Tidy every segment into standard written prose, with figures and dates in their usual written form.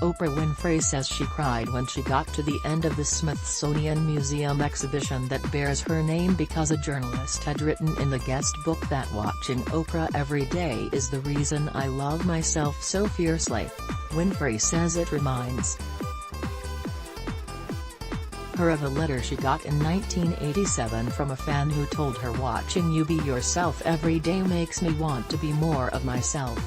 Oprah Winfrey says she cried when she got to the end of the Smithsonian Museum exhibition that bears her name because a journalist had written in the guest book that watching Oprah every day is the reason I love myself so fiercely. Winfrey says it reminds her of a letter she got in 1987 from a fan who told her watching you be yourself every day makes me want to be more of myself.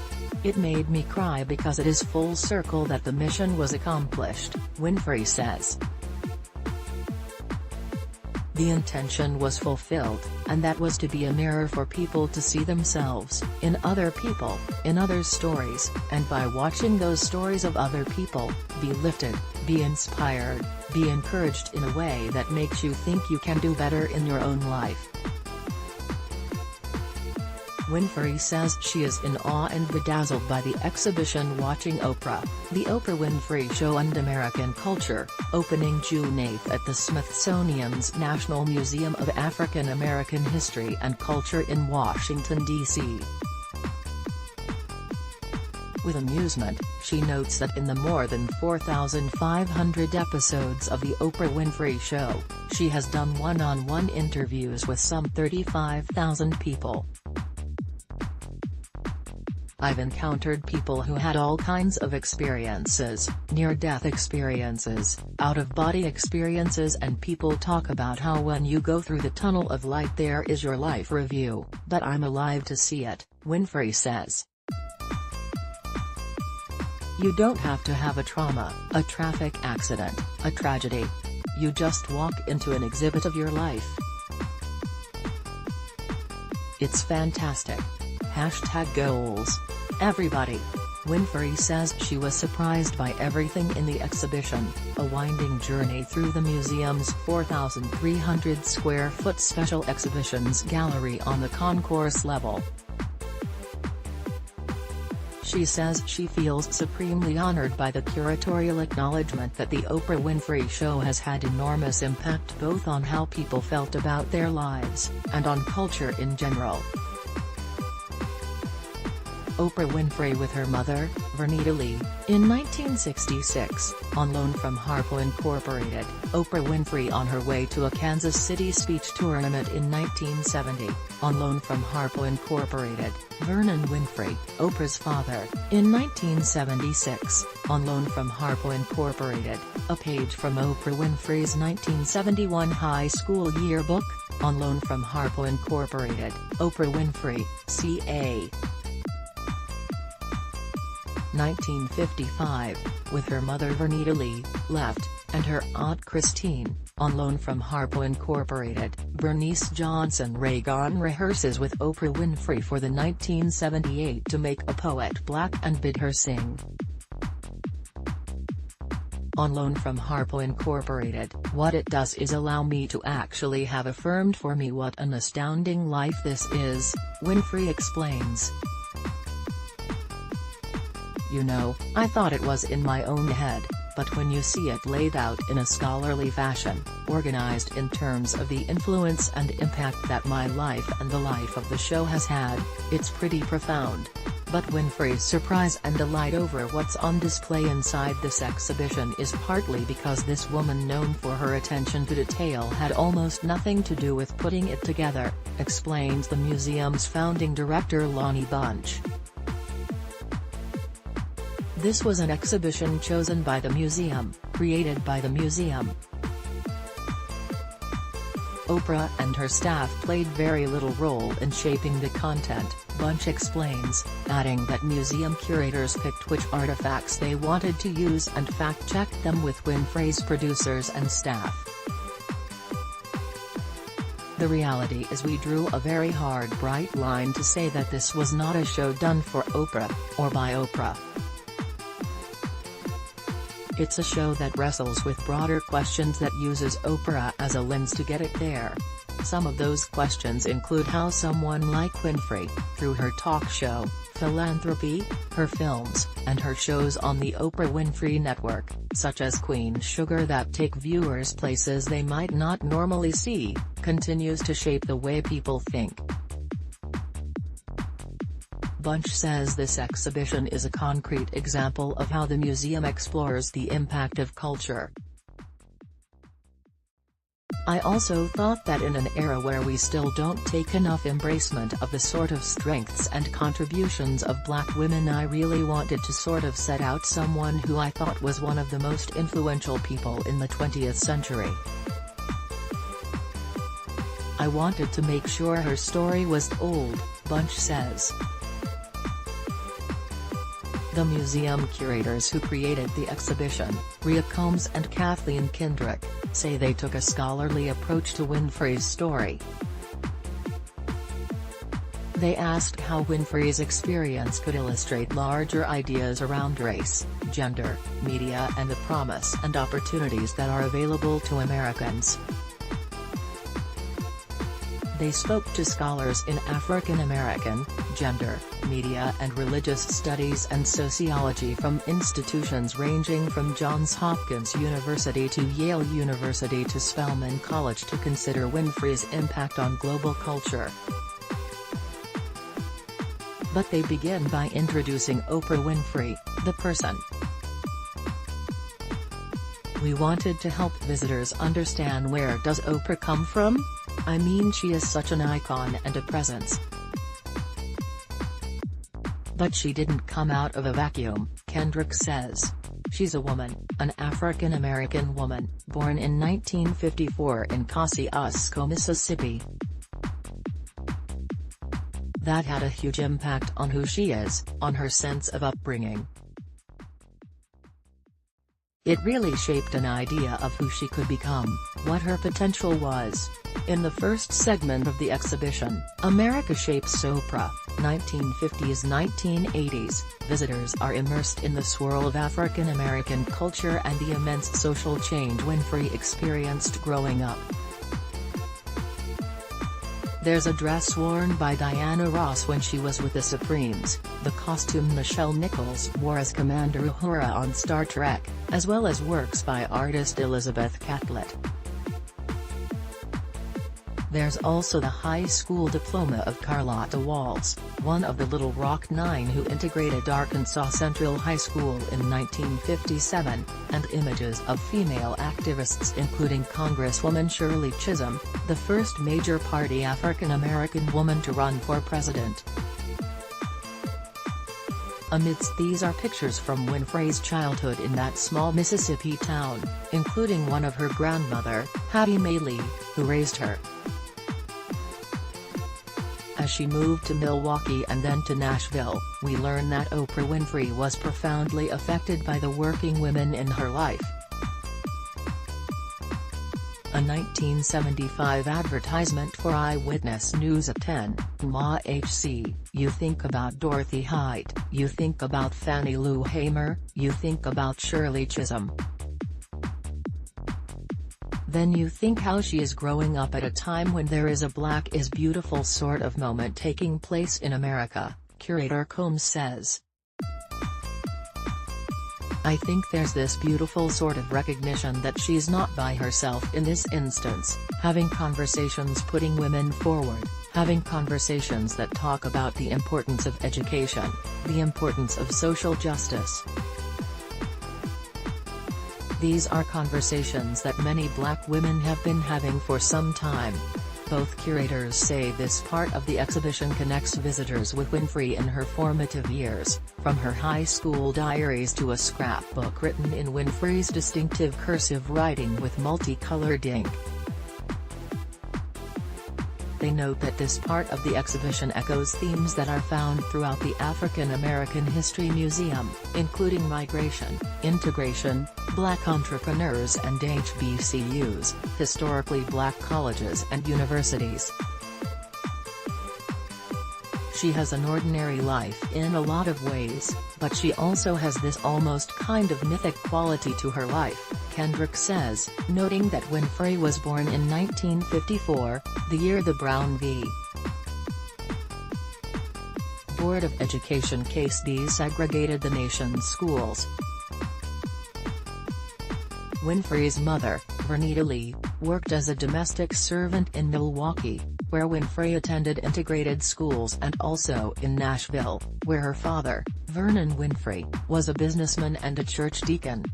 It made me cry because it is full circle that the mission was accomplished, Winfrey says. The intention was fulfilled, and that was to be a mirror for people to see themselves, in other people, in others' stories, and by watching those stories of other people, be lifted, be inspired, be encouraged in a way that makes you think you can do better in your own life. Winfrey says she is in awe and bedazzled by the exhibition Watching Oprah, The Oprah Winfrey Show and American Culture, opening June 8 at the Smithsonian's National Museum of African American History and Culture in Washington, D.C. With amusement, she notes that in the more than 4,500 episodes of The Oprah Winfrey Show, she has done one-on-one interviews with some 35,000 people. I've encountered people who had all kinds of experiences, near-death experiences, out-of-body experiences, and people talk about how when you go through the tunnel of light there is your life review, but I'm alive to see it, Winfrey says. You don't have to have a trauma, a traffic accident, a tragedy. You just walk into an exhibit of your life. It's fantastic. #goals. Everybody. Winfrey says she was surprised by everything in the exhibition, a winding journey through the museum's 4,300 square foot special exhibitions gallery on the concourse level. She says she feels supremely honored by the curatorial acknowledgement that the Oprah Winfrey Show has had enormous impact both on how people felt about their lives, and on culture in general. Oprah Winfrey with her mother, Vernita Lee, in 1966, on loan from Harpo Incorporated, Oprah Winfrey on her way to a Kansas City speech tournament in 1970, on loan from Harpo Incorporated, Vernon Winfrey, Oprah's father, in 1976, on loan from Harpo Incorporated, a page from Oprah Winfrey's 1971 high school yearbook, on loan from Harpo Incorporated, Oprah Winfrey, ca. 1955, with her mother Vernita Lee, left, and her aunt Christine, on loan from Harpo Incorporated. Bernice Johnson Reagan rehearses with Oprah Winfrey for the 1978 To Make a Poet Black and bid her sing. On loan from Harpo Incorporated, what it does is allow me to actually have affirmed for me what an astounding life this is, Winfrey explains. You know, I thought it was in my own head, but when you see it laid out in a scholarly fashion, organized in terms of the influence and impact that my life and the life of the show has had, it's pretty profound. But Winfrey's surprise and delight over what's on display inside this exhibition is partly because this woman known for her attention to detail had almost nothing to do with putting it together, explains the museum's founding director Lonnie Bunch. This was an exhibition chosen by the museum, created by the museum. Oprah and her staff played very little role in shaping the content, Bunch explains, adding that museum curators picked which artifacts they wanted to use and fact-checked them with Winfrey's producers and staff. The reality is we drew a very hard bright line to say that this was not a show done for Oprah, or by Oprah. It's a show that wrestles with broader questions that uses Oprah as a lens to get it there. Some of those questions include how someone like Winfrey, through her talk show, philanthropy, her films, and her shows on the Oprah Winfrey Network, such as Queen Sugar that take viewers places they might not normally see, continues to shape the way people think. Bunch says this exhibition is a concrete example of how the museum explores the impact of culture. I also thought that in an era where we still don't take enough embracement of the sort of strengths and contributions of Black women, I really wanted to sort of set out someone who I thought was one of the most influential people in the 20th century. I wanted to make sure her story was told, Bunch says. The museum curators who created the exhibition, Rhea Combs and Kathleen Kendrick, say they took a scholarly approach to Winfrey's story. They asked how Winfrey's experience could illustrate larger ideas around race, gender, media and the promise and opportunities that are available to Americans. They spoke to scholars in African American, gender, media and religious studies and sociology from institutions ranging from Johns Hopkins University to Yale University to Spelman College to consider Winfrey's impact on global culture. But they begin by introducing Oprah Winfrey, the person. We wanted to help visitors understand, where does Oprah come from? I mean, she is such an icon and a presence. But she didn't come out of a vacuum, Kendrick says. She's a woman, an African American woman, born in 1954 in Kosciuszko, Mississippi. That had a huge impact on who she is, on her sense of upbringing. It really shaped an idea of who she could become, what her potential was. In the first segment of the exhibition, America Shapes Oprah, 1950s–1980s, visitors are immersed in the swirl of African American culture and the immense social change Winfrey experienced growing up. There's a dress worn by Diana Ross when she was with the Supremes, the costume Nichelle Nichols wore as Commander Uhura on Star Trek, as well as works by artist Elizabeth Catlett. There's also the high school diploma of Carlotta Walls, one of the Little Rock Nine who integrated Arkansas Central High School in 1957, and images of female activists including Congresswoman Shirley Chisholm, the first major party African American woman to run for president. Amidst these are pictures from Winfrey's childhood in that small Mississippi town, including one of her grandmother, Hattie Mae Lee, who raised her. As she moved to Milwaukee and then to Nashville, we learn that Oprah Winfrey was profoundly affected by the working women in her life. A 1975 advertisement for Eyewitness News at 10, Ma HC, you think about Dorothy Height, you think about Fannie Lou Hamer, you think about Shirley Chisholm. Then you think how she is growing up at a time when there is a Black is beautiful sort of moment taking place in America, curator Combs says. I think there's this beautiful sort of recognition that she's not by herself in this instance, having conversations putting women forward, having conversations that talk about the importance of education, the importance of social justice. These are conversations that many Black women have been having for some time. Both curators say this part of the exhibition connects visitors with Winfrey in her formative years, from her high school diaries to a scrapbook written in Winfrey's distinctive cursive writing with multicolored ink. They note that this part of the exhibition echoes themes that are found throughout the African American History Museum, including migration, integration, Black entrepreneurs and HBCUs, historically Black colleges and universities. She has an ordinary life in a lot of ways, but she also has this almost kind of mythic quality to her life, Kendrick says, noting that Winfrey was born in 1954, the year the Brown v. Board of Education case desegregated the nation's schools. Winfrey's mother, Vernita Lee, worked as a domestic servant in Milwaukee. where Winfrey attended integrated schools, and also in Nashville, where her father, Vernon Winfrey, was a businessman and a church deacon.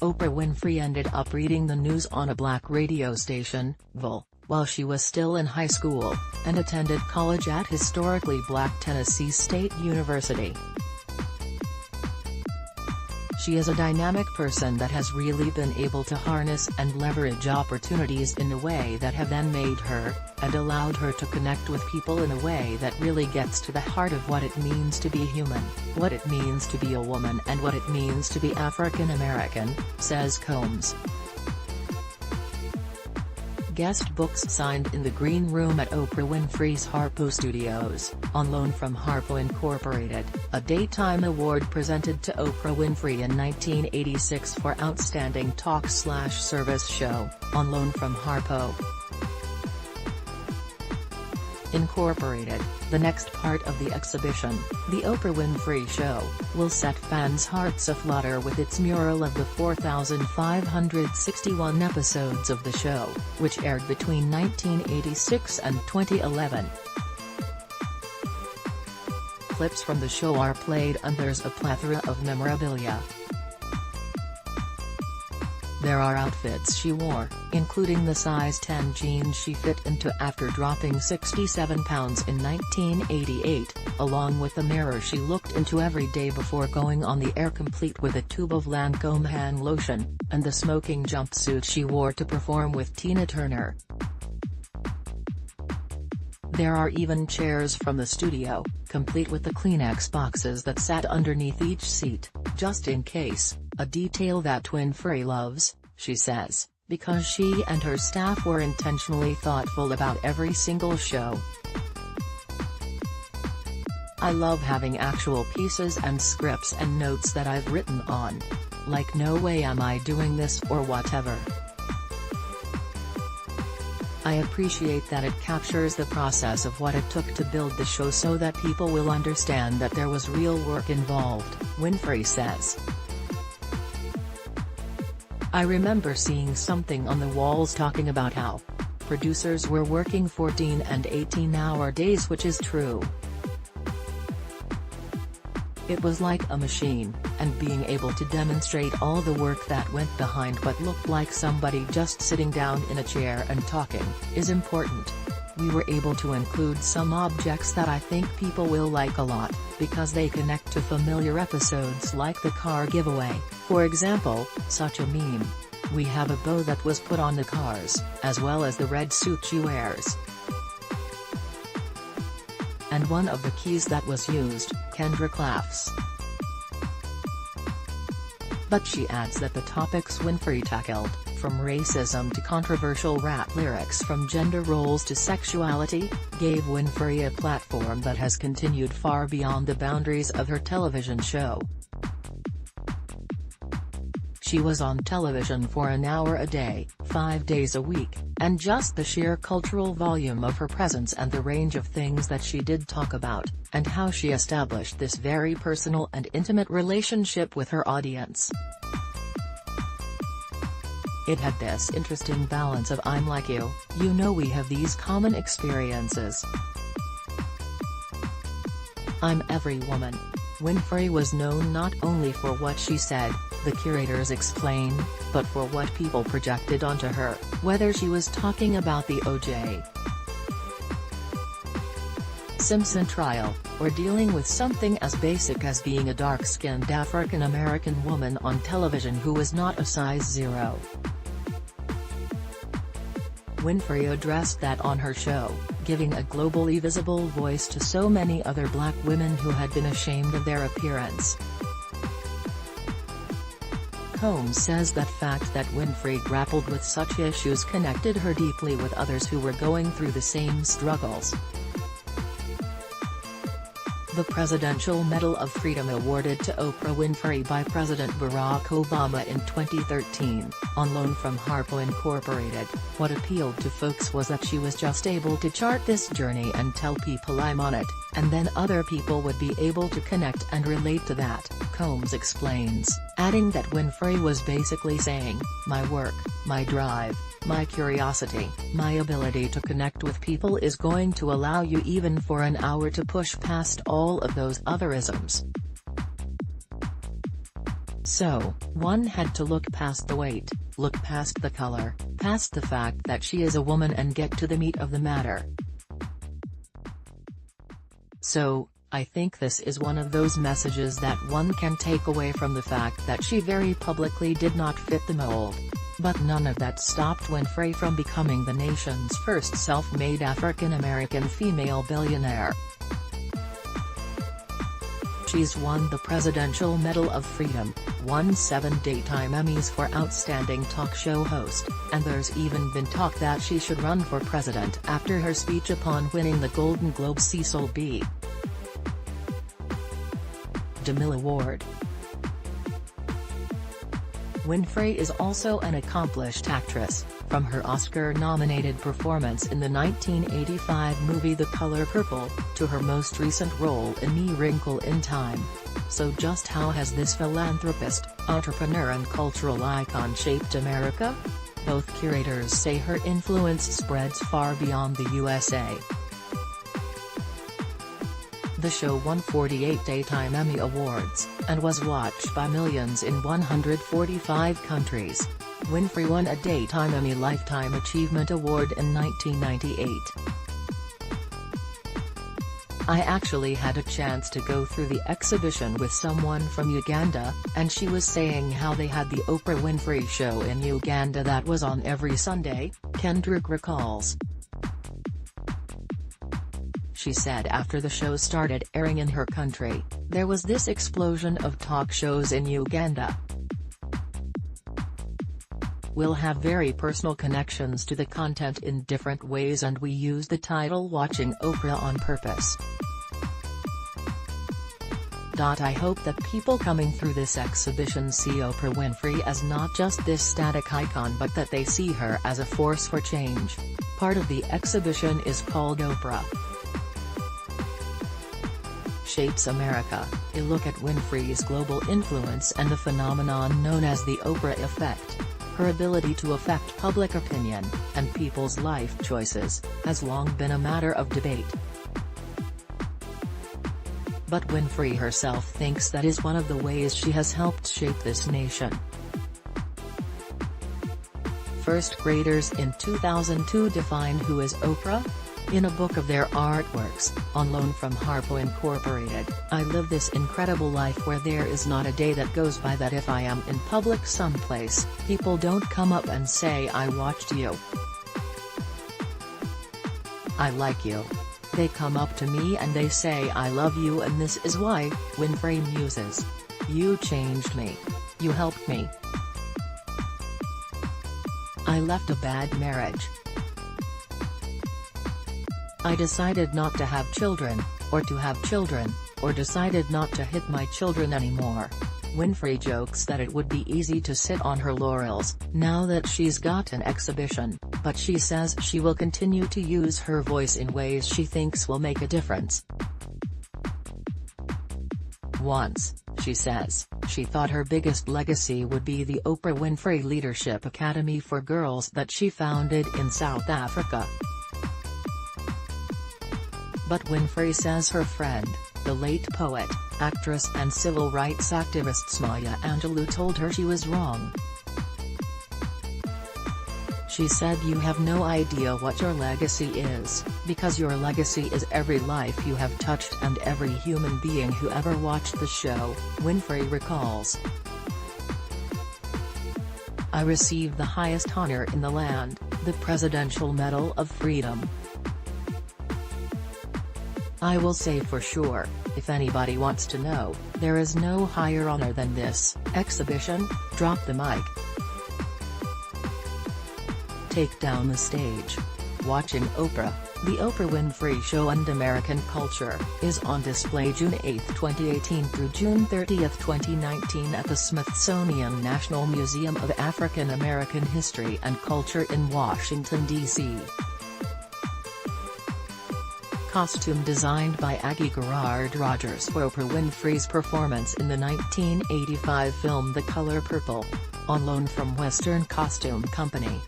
Oprah Winfrey ended up reading the news on a black radio station, VOL, while she was still in high school, and attended college at historically black Tennessee State University. She is a dynamic person that has really been able to harness and leverage opportunities in a way that have then made her, and allowed her to connect with people in a way that really gets to the heart of what it means to be human, what it means to be a woman, and what it means to be African American, says Combs. Guest books signed in the Green Room at Oprah Winfrey's Harpo Studios, on loan from Harpo Incorporated, a daytime award presented to Oprah Winfrey in 1986 for Outstanding Talk/Service Show, on loan from Harpo Incorporated. The next part of the exhibition, The Oprah Winfrey Show, will set fans' hearts aflutter with its mural of the 4,561 episodes of the show, which aired between 1986 and 2011. Clips from the show are played, and there's a plethora of memorabilia. There are outfits she wore, including the size 10 jeans she fit into after dropping 67 pounds in 1988, along with the mirror she looked into every day before going on the air, complete with a tube of Lancome hand lotion, and the smoking jumpsuit she wore to perform with Tina Turner. There are even chairs from the studio, complete with the Kleenex boxes that sat underneath each seat, just in case, a detail that Winfrey loves, she says, because she and her staff were intentionally thoughtful about every single show. I love having actual pieces and scripts and notes that I've written on. Like, no way am I doing this or whatever. I appreciate that it captures the process of what it took to build the show so that people will understand that there was real work involved, Winfrey says. I remember seeing something on the walls talking about how producers were working 14 and 18-hour days, which is true. It was like a machine, and being able to demonstrate all the work that went behind what looked like somebody just sitting down in a chair and talking, is important. We were able to include some objects that I think people will like a lot, because they connect to familiar episodes, like the car giveaway, for example, such a meme. We have a bow that was put on the cars, as well as the red suit she wears. And one of the keys that was used, Kendrick laughs. But she adds that the topics Winfrey tackled, from racism to controversial rap lyrics, from gender roles to sexuality, gave Winfrey a platform that has continued far beyond the boundaries of her television show. She was on television for an hour a day, 5 days a week, and just the sheer cultural volume of her presence and the range of things that she did talk about, and how she established this very personal and intimate relationship with her audience. It had this interesting balance of I'm like you, you know, we have these common experiences. I'm every woman. Winfrey was known not only for what she said, the curators explain, but for what people projected onto her, whether she was talking about the O.J. Simpson trial, or dealing with something as basic as being a dark-skinned African-American woman on television who was not a size 0. Winfrey addressed that on her show, giving a globally visible voice to so many other black women who had been ashamed of their appearance. Combs says that fact that Winfrey grappled with such issues connected her deeply with others who were going through the same struggles. The Presidential Medal of Freedom awarded to Oprah Winfrey by President Barack Obama in 2013, on loan from Harpo Incorporated, what appealed to folks was that she was just able to chart this journey and tell people I'm on it, and then other people would be able to connect and relate to that, Combs explains, adding that Winfrey was basically saying, my work, my drive, My curiosity, my ability to connect with people is going to allow you even for an hour to push past all of those otherisms. So, one had to look past the weight, look past the color, past the fact that she is a woman and get to the meat of the matter. So, I think this is one of those messages that one can take away from the fact that she very publicly did not fit the mold. But none of that stopped Winfrey from becoming the nation's first self-made African-American female billionaire. She's won the Presidential Medal of Freedom, won 7 Daytime Emmys for Outstanding Talk Show Host, and there's even been talk that she should run for president after her speech upon winning the Golden Globe Cecil B. DeMille Award. Winfrey is also an accomplished actress, from her Oscar-nominated performance in the 1985 movie The Color Purple, to her most recent role in A Wrinkle in Time. So just how has this philanthropist, entrepreneur and cultural icon shaped America? Both curators say her influence spreads far beyond the USA. The show won 48 Daytime Emmy Awards, and was watched by millions in 145 countries. Winfrey won a Daytime Emmy Lifetime Achievement Award in 1998. I actually had a chance to go through the exhibition with someone from Uganda, and she was saying how they had the Oprah Winfrey Show in Uganda that was on every Sunday, Kendrick recalls. She said after the show started airing in her country, there was this explosion of talk shows in Uganda. We'll have very personal connections to the content in different ways, and we use the title Watching Oprah on purpose. I hope that people coming through this exhibition see Oprah Winfrey as not just this static icon, but that they see her as a force for change. Part of the exhibition is called Oprah Shapes America, a look at Winfrey's global influence and the phenomenon known as the Oprah effect. Her ability to affect public opinion, and people's life choices, has long been a matter of debate. But Winfrey herself thinks that is one of the ways she has helped shape this nation. First graders in 2002 defined who is Oprah? In a book of their artworks, on loan from Harpo Incorporated, I live this incredible life where there is not a day that goes by that if I am in public someplace, people don't come up and say I watched you. I like you. They come up to me and they say I love you, and this is why, Winfrey muses. You changed me. You helped me. I left a bad marriage. I decided not to have children, or to have children, or decided not to hit my children anymore. Winfrey jokes that it would be easy to sit on her laurels, now that she's got an exhibition, but she says she will continue to use her voice in ways she thinks will make a difference. Once, she says, she thought her biggest legacy would be the Oprah Winfrey Leadership Academy for Girls that she founded in South Africa. But Winfrey says her friend, the late poet, actress and civil rights activist Maya Angelou told her she was wrong. She said, "You have no idea what your legacy is, because your legacy is every life you have touched and every human being who ever watched the show," Winfrey recalls. "I received the highest honor in the land, the Presidential Medal of Freedom. I will say for sure, if anybody wants to know, there is no higher honor than this exhibition. Drop the mic. Take down the stage." Watching Oprah, The Oprah Winfrey Show and American Culture, is on display June 8, 2018 through June 30, 2019 at the Smithsonian National Museum of African American History and Culture in Washington, D.C. Costume designed by Aggie Gerard Rogers for Oprah Winfrey's performance in the 1985 film The Color Purple. On loan from Western Costume Company.